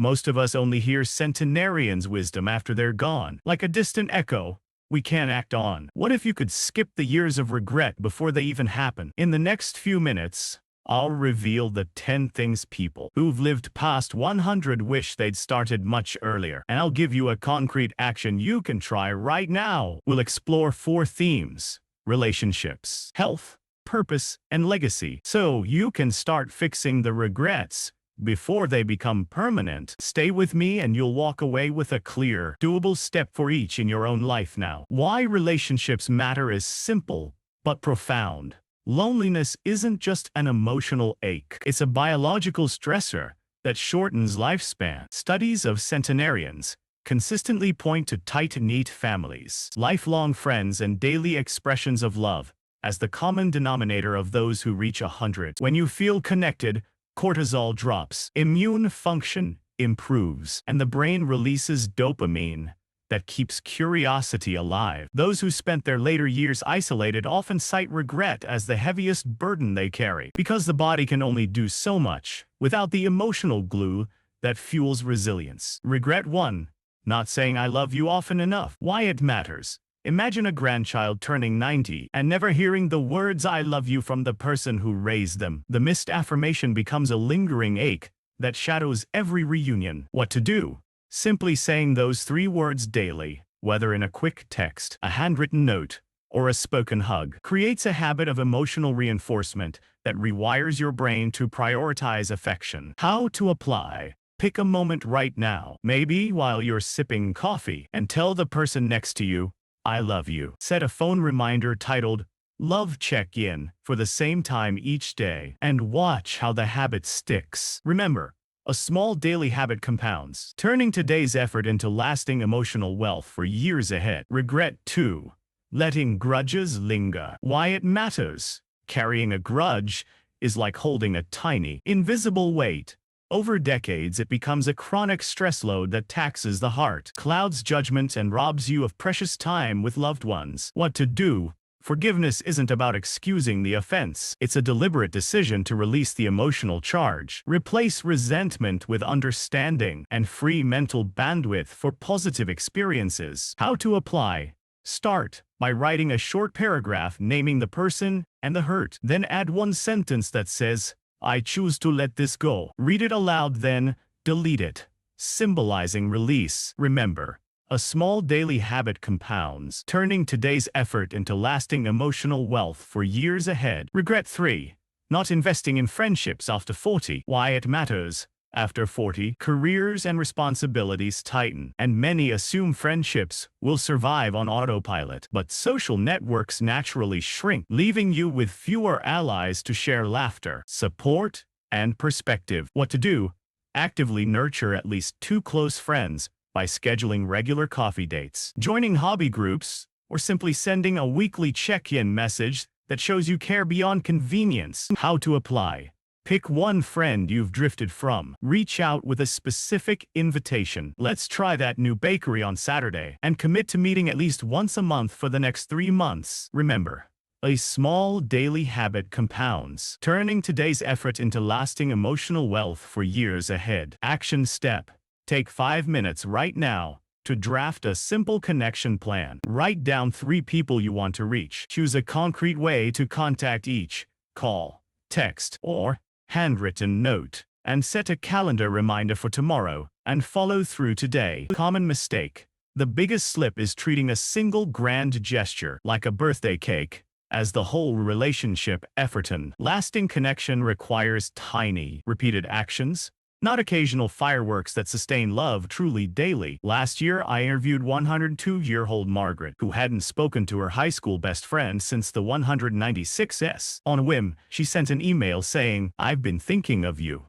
Most of us only hear centenarians' wisdom after they're gone, like a distant echo we can't act on. What if you could skip the years of regret before they even happen? In the next few minutes, I'll reveal the 10 things people who've lived past 100 wish they'd started much earlier. And I'll give you a concrete action you can try right now. We'll explore 4 themes: relationships, health, purpose, and legacy, so you can start fixing the regrets before they become permanent. Stay with me and you'll walk away with a clear, doable step for each in your own life now. Why relationships matter is simple, but profound. Loneliness isn't just an emotional ache. It's a biological stressor that shortens lifespan. Studies of centenarians consistently point to tight-knit families, lifelong friends, and daily expressions of love as the common denominator of those who reach 100. When you feel connected, cortisol drops, immune function improves, and the brain releases dopamine that keeps curiosity alive. Those who spent their later years isolated often cite regret as the heaviest burden they carry, because the body can only do so much without the emotional glue that fuels resilience. Regret 1. Not saying I love you often enough. Why it matters. Imagine a grandchild turning 90 and never hearing the words "I love you" from the person who raised them. The missed affirmation becomes a lingering ache that shadows every reunion. What to do? Simply saying those 3 words daily, whether in a quick text, a handwritten note, or a spoken hug, creates a habit of emotional reinforcement that rewires your brain to prioritize affection. How to apply? Pick a moment right now, maybe while you're sipping coffee, and tell the person next to you, "I love you." Set a phone reminder titled "Love Check-In" for the same time each day, and watch how the habit sticks. Remember, a small daily habit compounds, turning today's effort into lasting emotional wealth for years ahead. Regret 2. Letting grudges linger. Why it matters. Carrying a grudge is like holding a tiny, invisible weight. Over decades, it becomes a chronic stress load that taxes the heart, clouds judgment, and robs you of precious time with loved ones. What to do? Forgiveness isn't about excusing the offense. It's a deliberate decision to release the emotional charge. Replace resentment with understanding and free mental bandwidth for positive experiences. How to apply? Start by writing a short paragraph naming the person and the hurt. Then add 1 sentence that says, "I choose to let this go." Read it aloud, then delete it, symbolizing release. Remember, a small daily habit compounds, turning today's effort into lasting emotional wealth for years ahead. Regret 3. Not investing in friendships after 40. Why it matters. After 40, careers and responsibilities tighten, and many assume friendships will survive on autopilot. But social networks naturally shrink, leaving you with fewer allies to share laughter, support, and perspective. What to do? Actively nurture at least 2 close friends by scheduling regular coffee dates, joining hobby groups, or simply sending a weekly check-in message that shows you care beyond convenience. How to apply? Pick 1 friend you've drifted from. Reach out with a specific invitation. "Let's try that new bakery on Saturday," and commit to meeting at least once a month for the next 3 months. Remember, a small daily habit compounds, turning today's effort into lasting emotional wealth for years ahead. Action step. Take 5 minutes right now to draft a simple connection plan. Write down 3 people you want to reach. Choose a concrete way to contact each: call, text, or handwritten note. And set a calendar reminder for tomorrow, and follow through today. Common mistake. The biggest slip is treating a single grand gesture, like a birthday cake, as the whole relationship effort. Lasting connection requires tiny, repeated actions, not occasional fireworks that sustain love truly daily. Last year, I interviewed 102-year-old Margaret, who hadn't spoken to her high school best friend since the 196s. On a whim, she sent an email saying, "I've been thinking of you."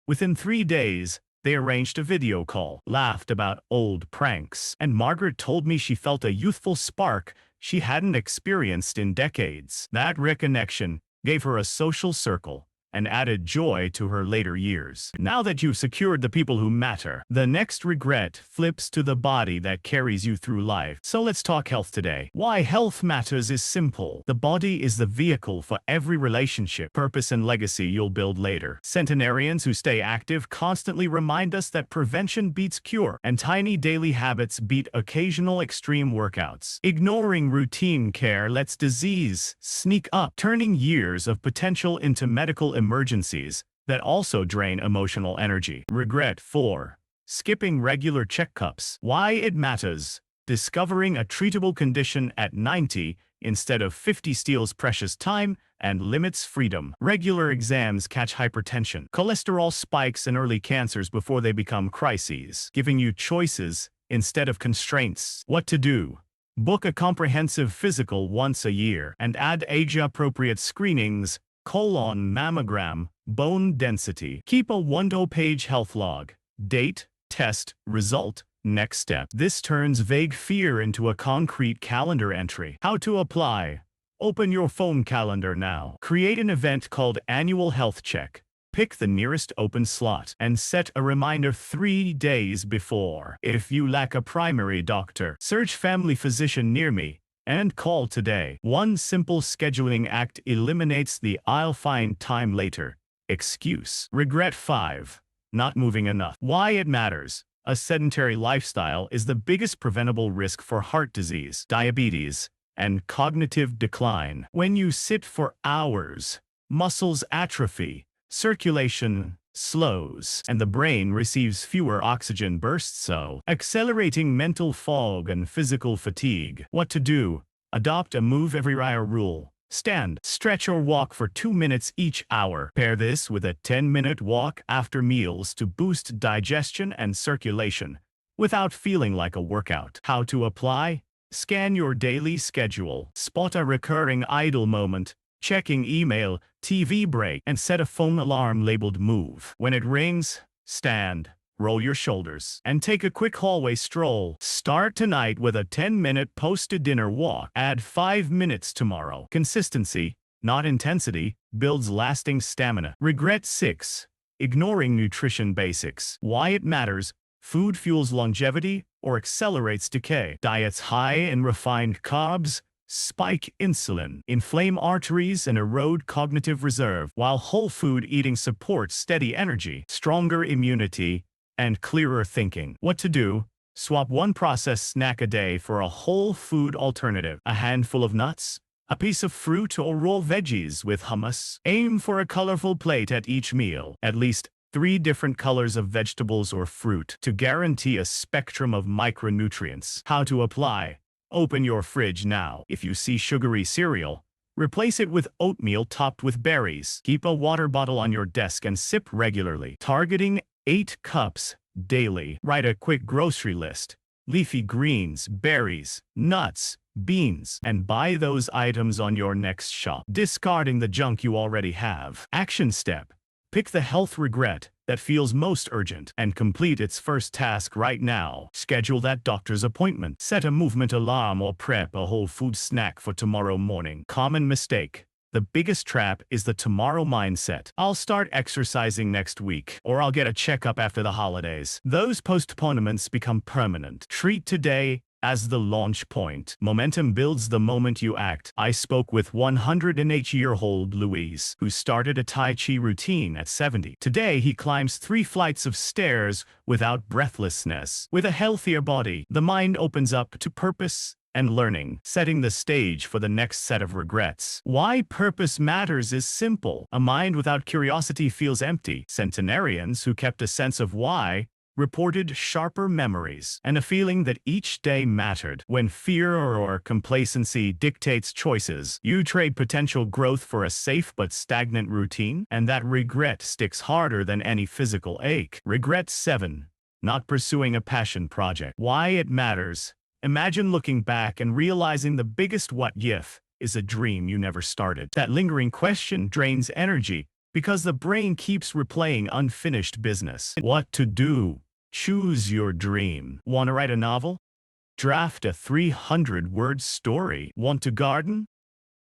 Within 3 days, they arranged a video call, laughed about old pranks, and Margaret told me she felt a youthful spark she hadn't experienced in decades. That reconnection gave her a social circle, and added joy to her later years. Now that you've secured the people who matter, the next regret flips to the body that carries you through life. So let's talk health today. Why health matters is simple. The body is the vehicle for every relationship, purpose, and legacy you'll build later. Centenarians who stay active constantly remind us that prevention beats cure, and tiny daily habits beat occasional extreme workouts. Ignoring routine care lets disease sneak up, turning years of potential into medical emergencies that also drain emotional energy. Regret 4. Skipping regular checkups. Why it matters. Discovering a treatable condition at 90 instead of 50 steals precious time and limits freedom. Regular exams catch hypertension, cholesterol spikes, and early cancers before they become crises, giving you choices instead of constraints. What to do. Book a comprehensive physical once a year and add age-appropriate screenings, colon mammogram, bone density. Keep a 1-page health log. Date, test, result, next step. This turns vague fear into a concrete calendar entry. How to apply. Open your phone calendar now. Create an event called Annual Health Check. Pick the nearest open slot and set a reminder 3 days before. If you lack a primary doctor, search family physician near me and call today. One simple scheduling act eliminates the "I'll find time later" excuse. Regret 5. Not moving enough. Why it matters. A sedentary lifestyle is the biggest preventable risk for heart disease, diabetes, and cognitive decline. When you sit for hours, muscles atrophy, circulation slows, and the brain receives fewer oxygen bursts, so accelerating mental fog and physical fatigue. What to do? Adopt a move every hour rule. Stand, stretch, or walk for 2 minutes each hour. Pair this with a 10-minute walk after meals to boost digestion and circulation without feeling like a workout. How to apply? Scan your daily schedule. Spot a recurring idle moment, checking email, TV break, and set a phone alarm labeled move. When it rings, stand, roll your shoulders, and take a quick hallway stroll. Start tonight with a 10-minute post-dinner walk. Add 5 minutes tomorrow. Consistency, not intensity, builds lasting stamina. Regret 6. Ignoring nutrition basics. Why it matters. Food fuels longevity or accelerates decay. Diets high in refined carbs spike insulin, inflame arteries, and erode cognitive reserve, while whole food eating supports steady energy, stronger immunity, and clearer thinking. What to do? Swap one processed snack a day for a whole food alternative. A handful of nuts, a piece of fruit, or raw veggies with hummus. Aim for a colorful plate at each meal. At least 3 different colors of vegetables or fruit to guarantee a spectrum of micronutrients. How to apply? Open your fridge now. If you see sugary cereal, replace it with oatmeal topped with berries. Keep a water bottle on your desk and sip regularly, targeting 8 cups daily. Write a quick grocery list. Leafy greens, berries, nuts, beans, and buy those items on your next shop, discarding the junk you already have. Action step. Pick the health regret that feels most urgent and complete its first task right now. Schedule that doctor's appointment. Set a movement alarm or prep a whole food snack for tomorrow morning. Common mistake. The biggest trap is the tomorrow mindset. I'll start exercising next week, or I'll get a checkup after the holidays. Those postponements become permanent. Treat today as the launch point. Momentum builds the moment you act. I spoke with 108-year-old Luis, who started a Tai Chi routine at 70. Today, he climbs 3 flights of stairs without breathlessness. With a healthier body, the mind opens up to purpose and learning, setting the stage for the next set of regrets. Why purpose matters is simple. A mind without curiosity feels empty. Centenarians who kept a sense of why reported sharper memories and a feeling that each day mattered. When fear or complacency dictates choices, you trade potential growth for a safe but stagnant routine, and that regret sticks harder than any physical ache. Regret 7. Not pursuing a passion project. Why it matters. Imagine looking back and realizing the biggest what if is a dream you never started. That lingering question drains energy because the brain keeps replaying unfinished business. What to do? Choose your dream. Want to write a novel? Draft a 300-word story. Want to garden?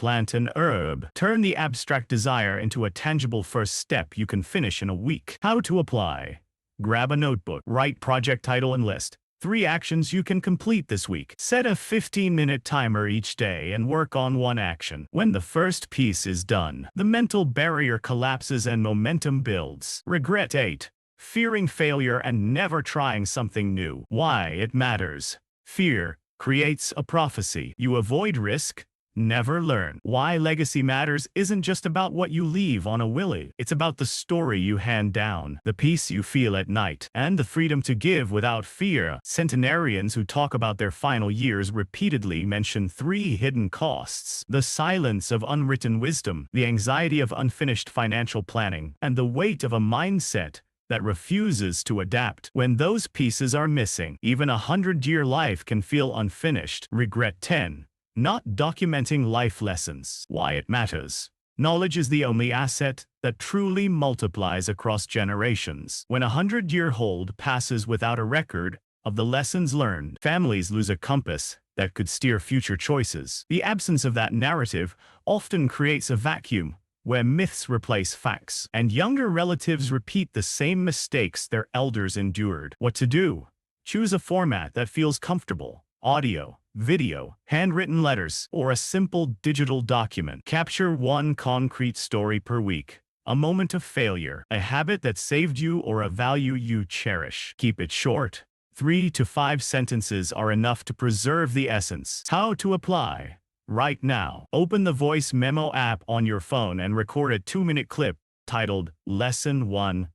Plant an herb. Turn the abstract desire into a tangible first step you can finish in a week. How to apply. Grab a notebook. Write project title and list 3 actions you can complete this week. Set a 15-minute timer each day and work on one action. When the first piece is done, the mental barrier collapses and momentum builds. Regret 8. Fearing failure and never trying something new. Why it matters. Fear creates a prophecy. You avoid risk, never learn. Why legacy matters isn't just about what you leave on a willy. It's about the story you hand down, the peace you feel at night, and the freedom to give without fear. Centenarians who talk about their final years repeatedly mention 3 hidden costs: the silence of unwritten wisdom, the anxiety of unfinished financial planning, and the weight of a mindset that refuses to adapt. When those pieces are missing, even a 100-year life can feel unfinished. Regret 10. Not documenting life lessons. Why it matters. Knowledge is the only asset that truly multiplies across generations. When a 100-year-old passes without a record of the lessons learned, families lose a compass that could steer future choices. The absence of that narrative often creates a vacuum where myths replace facts, and younger relatives repeat the same mistakes their elders endured. What to do? Choose a format that feels comfortable. Audio, video, handwritten letters, or a simple digital document. Capture one concrete story per week. A moment of failure, a habit that saved you, or a value you cherish. Keep it short. 3 to 5 sentences are enough to preserve the essence. How to apply. Right now, open the voice memo app on your phone and record a 2-minute clip titled Lesson 1.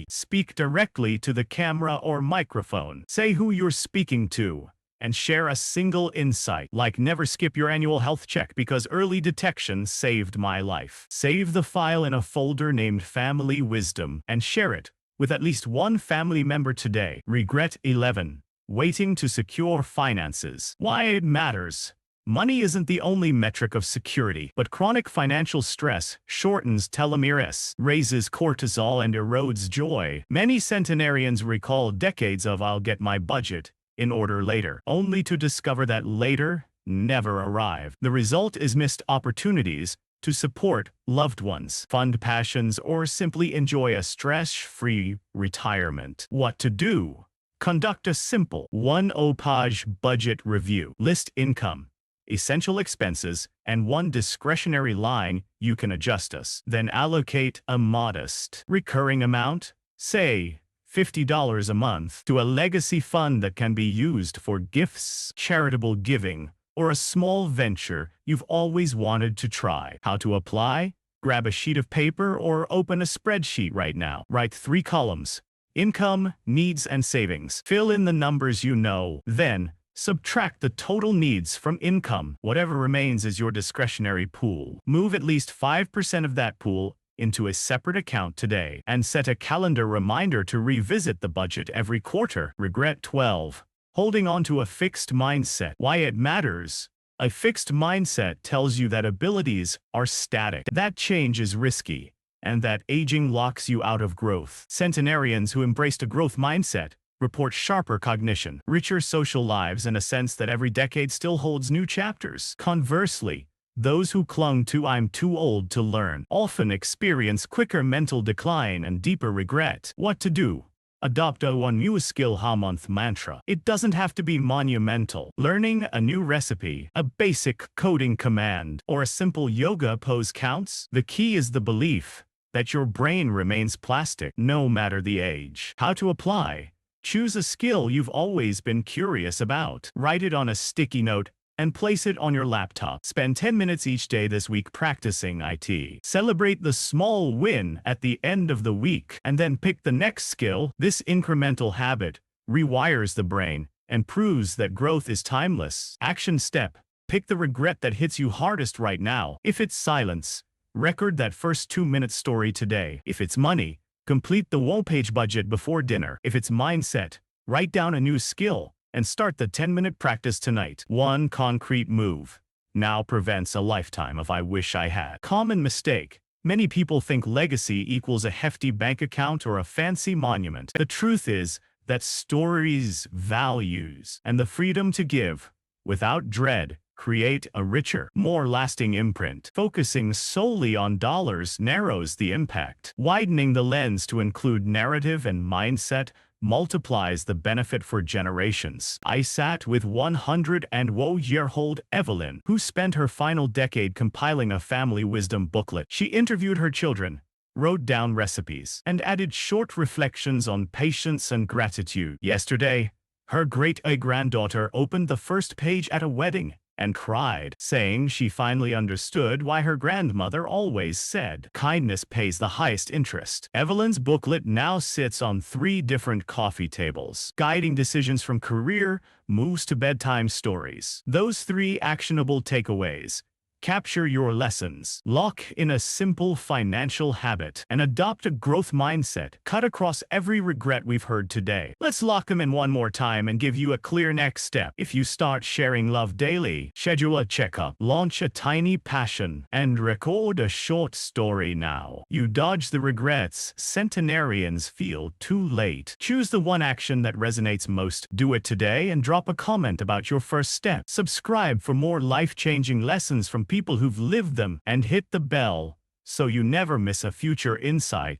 Speak directly to the camera or microphone. Say who you're speaking to, and share a single insight, like never skip your annual health check because early detection saved my life. Save the file in a folder named Family Wisdom and share it with at least one family member today. Regret 11. Waiting to secure finances. Why it matters. Money isn't the only metric of security, but chronic financial stress shortens telomeres, raises cortisol, and erodes joy. Many centenarians recall decades of "I'll get my budget in order later," only to discover that later never arrived. The result is missed opportunities to support loved ones, fund passions, or simply enjoy a stress-free retirement. What to do? Conduct a simple 1-page budget review. List income, essential expenses, and one discretionary line you can adjust us. Then allocate a modest, recurring amount, say $50 a month, to a legacy fund that can be used for gifts, charitable giving, or a small venture you've always wanted to try. How to apply? Grab a sheet of paper or open a spreadsheet right now. Write 3 columns: income, needs, and savings. Fill in the numbers you know. Then subtract the total needs from income. Whatever remains is your discretionary pool. Move at least 5% of that pool into a separate account today, and set a calendar reminder to revisit the budget every quarter. Regret 12. Holding on to a fixed mindset. Why it matters. A fixed mindset tells you that abilities are static, that change is risky, and that aging locks you out of growth. Centenarians who embraced a growth mindset report sharper cognition, richer social lives, and a sense that every decade still holds new chapters. Conversely, those who clung to "I'm too old to learn" often experience quicker mental decline and deeper regret. What to do? Adopt a one new skill a month mantra. It doesn't have to be monumental. Learning a new recipe, a basic coding command, or a simple yoga pose counts. The key is the belief that your brain remains plastic no matter the age. How to apply? Choose a skill you've always been curious about. Write it on a sticky note and place it on your laptop. Spend 10 minutes each day this week practicing it. Celebrate the small win at the end of the week, and then pick the next skill. This incremental habit rewires the brain and proves that growth is timeless. Action step. Pick the regret that hits you hardest right now. If it's silence, record that first 2-minute story today. If it's money, complete the one-page budget before dinner. If it's mindset, write down a new skill and start the 10-minute practice tonight. One concrete move now prevents a lifetime of "I wish I had." Common mistake. Many people think legacy equals a hefty bank account or a fancy monument. The truth is that stories, values, and the freedom to give without dread create a richer, more lasting imprint. Focusing solely on dollars narrows the impact. Widening the lens to include narrative and mindset multiplies the benefit for generations. I sat with 100-year-old Evelyn, who spent her final decade compiling a family wisdom booklet. She interviewed her children, wrote down recipes, and added short reflections on patience and gratitude. Yesterday, her great-granddaughter opened the first page at a wedding and cried, saying she finally understood why her grandmother always said, "Kindness pays the highest interest." Evelyn's booklet now sits on 3 different coffee tables, guiding decisions from career moves to bedtime stories. Those 3 actionable takeaways: capture your lessons, lock in a simple financial habit, and adopt a growth mindset. Cut across every regret we've heard today. Let's lock them in one more time and give you a clear next step. If you start sharing love daily, schedule a checkup, launch a tiny passion, and record a short story now, you dodge the regrets centenarians feel too late. Choose the one action that resonates most. Do it today and drop a comment about your first step. Subscribe for more life-changing lessons from people who've lived them, and hit the bell so you never miss a future insight.